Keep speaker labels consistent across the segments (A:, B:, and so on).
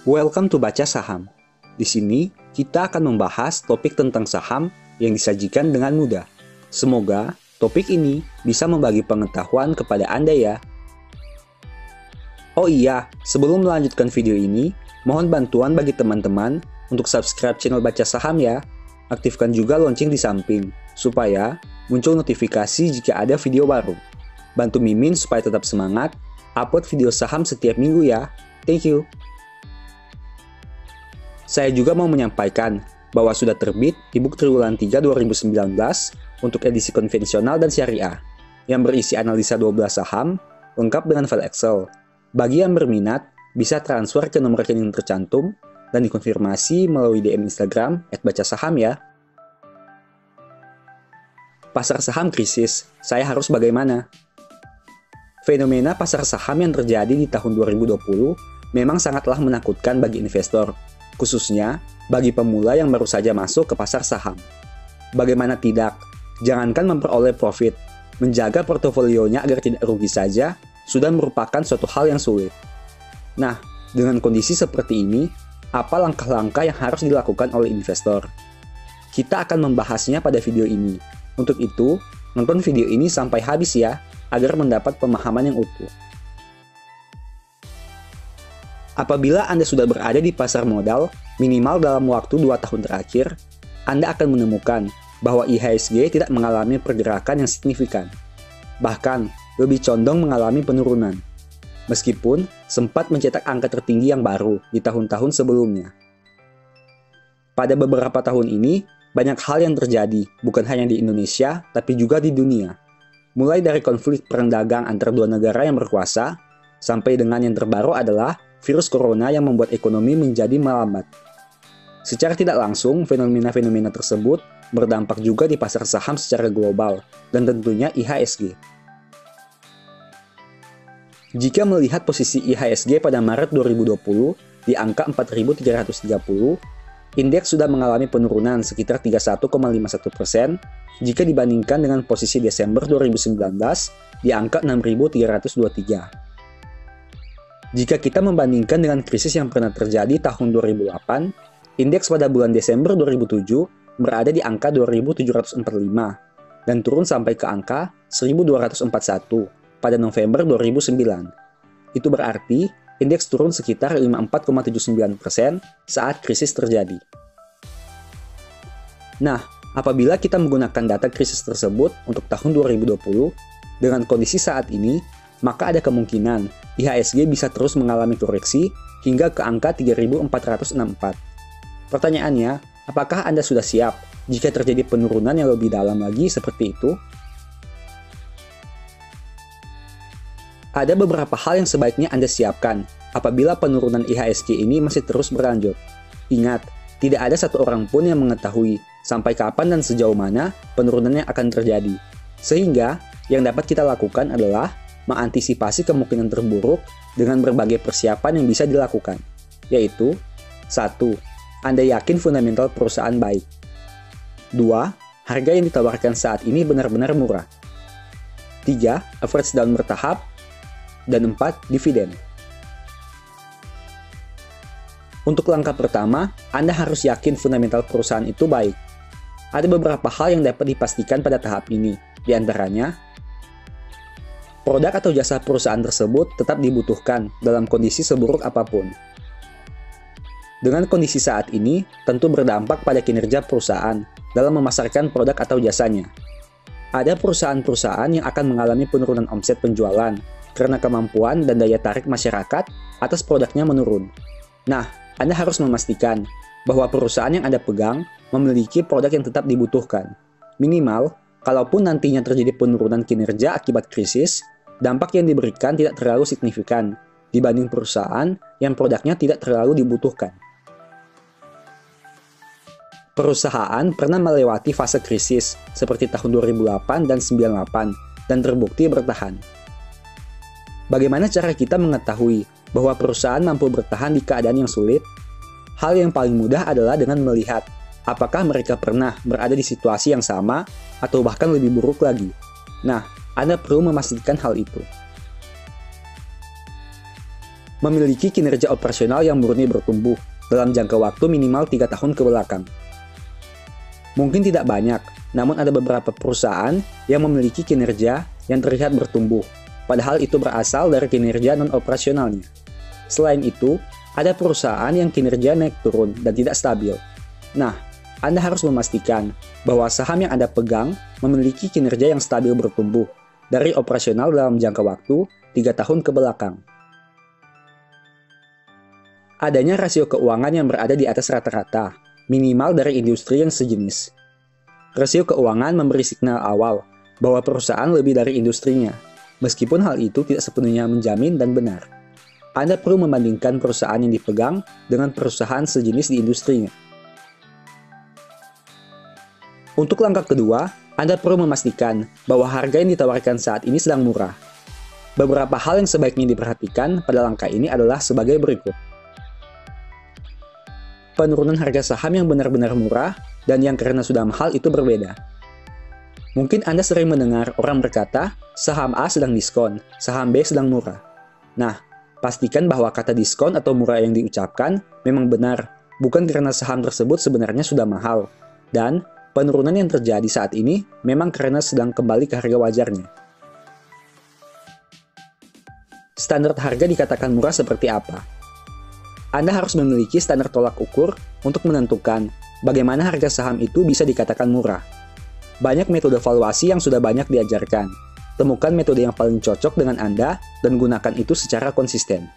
A: Welcome to Baca Saham. Di sini, kita akan membahas topik tentang saham yang disajikan dengan mudah. Semoga topik ini bisa membagi pengetahuan kepada Anda ya. Oh iya, sebelum melanjutkan video ini, mohon bantuan bagi teman-teman untuk subscribe channel Baca Saham ya. Aktifkan juga lonceng di samping, supaya muncul notifikasi jika ada video baru. Bantu Mimin supaya tetap semangat, upload video saham setiap minggu ya. Thank you. Saya juga mau menyampaikan bahwa sudah terbit e-book Triwulan 3 2019 untuk edisi konvensional dan syariah, yang berisi analisa 12 saham, lengkap dengan file Excel. Bagi yang berminat, bisa transfer ke nomor rekening tercantum dan dikonfirmasi melalui DM Instagram @bacasaham ya. Pasar saham krisis, saya harus bagaimana? Fenomena pasar saham yang terjadi di tahun 2020 memang sangatlah menakutkan bagi investor, khususnya bagi pemula yang baru saja masuk ke pasar saham. Bagaimana tidak, jangankan memperoleh profit, menjaga portofolionya agar tidak rugi saja sudah merupakan suatu hal yang sulit. Nah, dengan kondisi seperti ini, apa langkah-langkah yang harus dilakukan oleh investor? Kita akan membahasnya pada video ini. Untuk itu, nonton video ini sampai habis ya, agar mendapat pemahaman yang utuh. Apabila Anda sudah berada di pasar modal, minimal dalam waktu 2 tahun terakhir, Anda akan menemukan bahwa IHSG tidak mengalami pergerakan yang signifikan. Bahkan, lebih condong mengalami penurunan. Meskipun sempat mencetak angka tertinggi yang baru di tahun-tahun sebelumnya. Pada beberapa tahun ini, banyak hal yang terjadi, bukan hanya di Indonesia, tapi juga di dunia. Mulai dari konflik perang dagang antar dua negara yang berkuasa, sampai dengan yang terbaru adalah virus corona yang membuat ekonomi menjadi melambat. Secara tidak langsung, fenomena-fenomena tersebut berdampak juga di pasar saham secara global, dan tentunya IHSG. Jika melihat posisi IHSG pada Maret 2020 di angka 4.330, indeks sudah mengalami penurunan sekitar 31,51% jika dibandingkan dengan posisi Desember 2019 di angka 6.323. Jika kita membandingkan dengan krisis yang pernah terjadi tahun 2008, indeks pada bulan Desember 2007 berada di angka 2.745 dan turun sampai ke angka 1.241 pada November 2009. Itu berarti indeks turun sekitar 54,79% saat krisis terjadi. Nah, apabila kita menggunakan data krisis tersebut untuk tahun 2020, dengan kondisi saat ini, maka ada kemungkinan IHSG bisa terus mengalami koreksi hingga ke angka 3.464. Pertanyaannya, apakah Anda sudah siap jika terjadi penurunan yang lebih dalam lagi seperti itu? Ada beberapa hal yang sebaiknya Anda siapkan apabila penurunan IHSG ini masih terus berlanjut. Ingat, tidak ada satu orang pun yang mengetahui sampai kapan dan sejauh mana penurunannya akan terjadi. Sehingga, yang dapat kita lakukan adalah mengantisipasi kemungkinan terburuk dengan berbagai persiapan yang bisa dilakukan, yaitu 1. Anda yakin fundamental perusahaan baik. 2. Harga yang ditawarkan saat ini benar-benar murah. 3. Average down bertahap. Dan 4. Dividen. Untuk langkah pertama, Anda harus yakin fundamental perusahaan itu baik. Ada beberapa hal yang dapat dipastikan pada tahap ini, di antaranya produk atau jasa perusahaan tersebut tetap dibutuhkan dalam kondisi seburuk apapun. Dengan kondisi saat ini, tentu berdampak pada kinerja perusahaan dalam memasarkan produk atau jasanya. Ada perusahaan-perusahaan yang akan mengalami penurunan omset penjualan karena kemampuan dan daya tarik masyarakat atas produknya menurun. Nah, Anda harus memastikan bahwa perusahaan yang Anda pegang memiliki produk yang tetap dibutuhkan. Minimal, kalaupun nantinya terjadi penurunan kinerja akibat krisis, dampak yang diberikan tidak terlalu signifikan dibanding perusahaan yang produknya tidak terlalu dibutuhkan. Perusahaan pernah melewati fase krisis seperti tahun 2008 dan 98 dan terbukti bertahan. Bagaimana cara kita mengetahui bahwa perusahaan mampu bertahan di keadaan yang sulit? Hal yang paling mudah adalah dengan melihat apakah mereka pernah berada di situasi yang sama atau bahkan lebih buruk lagi. Nah, Anda perlu memastikan hal itu. memiliki kinerja operasional yang murni bertumbuh dalam jangka waktu minimal 3 tahun ke belakang. Mungkin tidak banyak, namun ada beberapa perusahaan yang memiliki kinerja yang terlihat bertumbuh, padahal itu berasal dari kinerja non-operasionalnya. Selain itu, ada perusahaan yang kinerja naik turun dan tidak stabil. Nah, Anda harus memastikan bahwa saham yang Anda pegang memiliki kinerja yang stabil bertumbuh dari operasional dalam jangka waktu 3 tahun ke belakang. Adanya rasio keuangan yang berada di atas rata-rata, minimal dari industri yang sejenis. Rasio keuangan memberi signal awal bahwa perusahaan lebih dari industrinya, meskipun hal itu tidak sepenuhnya menjamin dan benar. Anda perlu membandingkan perusahaan yang dipegang dengan perusahaan sejenis di industrinya. Untuk langkah kedua, Anda perlu memastikan bahwa harga yang ditawarkan saat ini sedang murah. Beberapa hal yang sebaiknya diperhatikan pada langkah ini adalah sebagai berikut. Penurunan harga saham yang benar-benar murah dan yang karena sudah mahal itu berbeda. Mungkin Anda sering mendengar orang berkata, saham A sedang diskon, saham B sedang murah. Nah, pastikan bahwa kata diskon atau murah yang diucapkan memang benar, bukan karena saham tersebut sebenarnya sudah mahal. Dan penurunan yang terjadi saat ini memang karena sedang kembali ke harga wajarnya. Standar harga dikatakan murah seperti apa? Anda harus memiliki standar tolak ukur untuk menentukan bagaimana harga saham itu bisa dikatakan murah. Banyak metode valuasi yang sudah banyak diajarkan. Temukan metode yang paling cocok dengan Anda dan gunakan itu secara konsisten.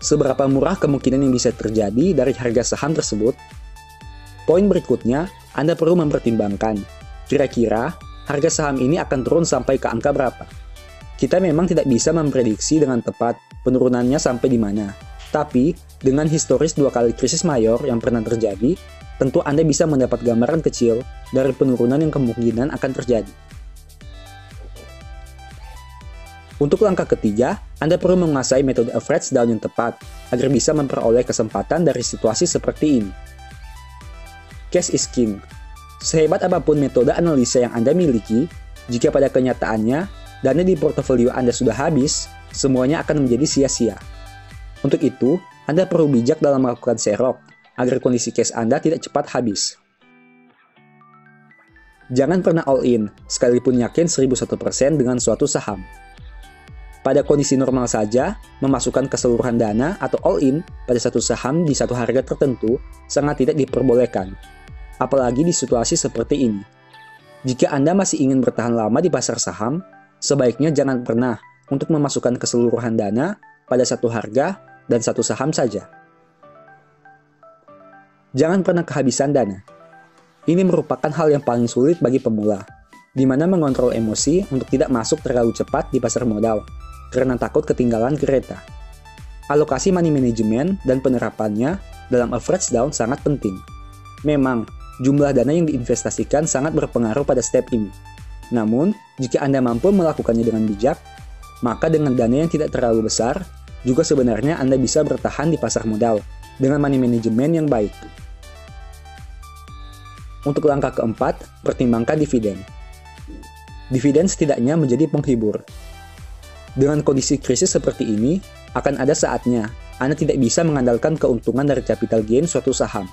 A: Seberapa murah kemungkinan yang bisa terjadi dari harga saham tersebut? Poin berikutnya, Anda perlu mempertimbangkan, kira-kira harga saham ini akan turun sampai ke angka berapa? Kita memang tidak bisa memprediksi dengan tepat penurunannya sampai di mana. Tapi, dengan historis 2 kali krisis mayor yang pernah terjadi, tentu Anda bisa mendapat gambaran kecil dari penurunan yang kemungkinan akan terjadi. Untuk langkah ketiga, Anda perlu menguasai metode average down yang tepat agar bisa memperoleh kesempatan dari situasi seperti ini. Cash is king. Sehebat apapun metode analisa yang Anda miliki, jika pada kenyataannya dana di portofolio Anda sudah habis, semuanya akan menjadi sia-sia. Untuk itu, Anda perlu bijak dalam melakukan serok, agar kondisi cash Anda tidak cepat habis. Jangan pernah all in, sekalipun yakin 1001% dengan suatu saham. Pada kondisi normal saja, memasukkan keseluruhan dana atau all in pada satu saham di satu harga tertentu sangat tidak diperbolehkan. Apalagi di situasi seperti ini. Jika Anda masih ingin bertahan lama di pasar saham, sebaiknya jangan pernah untuk memasukkan keseluruhan dana pada satu harga dan satu saham saja. Jangan pernah kehabisan dana. Ini merupakan hal yang paling sulit bagi pemula, di mana mengontrol emosi untuk tidak masuk terlalu cepat di pasar modal, karena takut ketinggalan kereta. Alokasi money management dan penerapannya dalam average down sangat penting. Memang, jumlah dana yang diinvestasikan sangat berpengaruh pada step ini. Namun, jika Anda mampu melakukannya dengan bijak, maka dengan dana yang tidak terlalu besar, juga sebenarnya Anda bisa bertahan di pasar modal dengan money management yang baik. Untuk langkah keempat, pertimbangkan dividen. Dividen setidaknya menjadi penghibur. Dengan kondisi krisis seperti ini, akan ada saatnya Anda tidak bisa mengandalkan keuntungan dari capital gain suatu saham.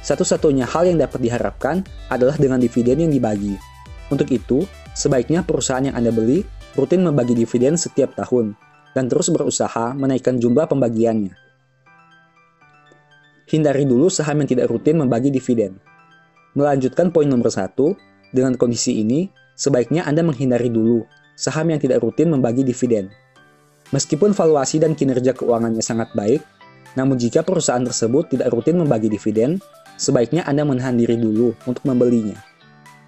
A: Satu-satunya hal yang dapat diharapkan adalah dengan dividen yang dibagi. Untuk itu, sebaiknya perusahaan yang Anda beli rutin membagi dividen setiap tahun dan terus berusaha menaikkan jumlah pembagiannya. Hindari dulu saham yang tidak rutin membagi dividen. Melanjutkan poin nomor 1, dengan kondisi ini, sebaiknya Anda menghindari dulu saham yang tidak rutin membagi dividen. Meskipun valuasi dan kinerja keuangannya sangat baik, namun jika perusahaan tersebut tidak rutin membagi dividen, sebaiknya Anda menahan diri dulu untuk membelinya.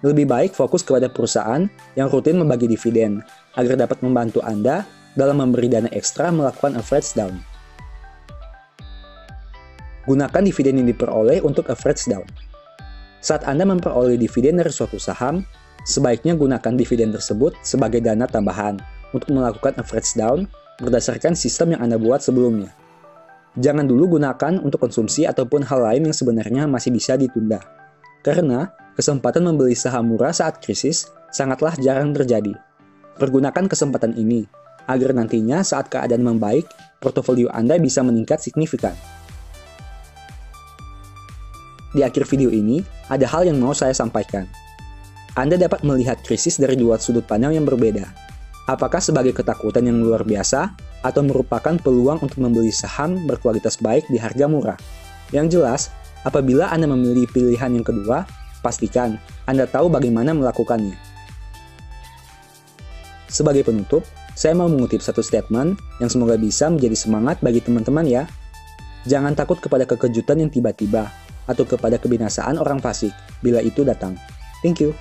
A: Lebih baik fokus kepada perusahaan yang rutin membagi dividen, agar dapat membantu Anda dalam memberi dana ekstra melakukan average down. Gunakan dividen yang diperoleh untuk average down. Saat Anda memperoleh dividen dari suatu saham, sebaiknya gunakan dividen tersebut sebagai dana tambahan untuk melakukan average down berdasarkan sistem yang Anda buat sebelumnya. Jangan dulu gunakan untuk konsumsi ataupun hal lain yang sebenarnya masih bisa ditunda. Karena kesempatan membeli saham murah saat krisis sangatlah jarang terjadi. Pergunakan kesempatan ini agar nantinya saat keadaan membaik, portofolio Anda bisa meningkat signifikan. Di akhir video ini, ada hal yang mau saya sampaikan. Anda dapat melihat krisis dari dua sudut pandang yang berbeda. Apakah sebagai ketakutan yang luar biasa, atau merupakan peluang untuk membeli saham berkualitas baik di harga murah? Yang jelas, apabila Anda memilih pilihan yang kedua, pastikan Anda tahu bagaimana melakukannya. Sebagai penutup, saya mau mengutip satu statement yang semoga bisa menjadi semangat bagi teman-teman ya. Jangan takut kepada kekejutan yang tiba-tiba, atau kepada kebinasaan orang fasik bila itu datang. Thank you.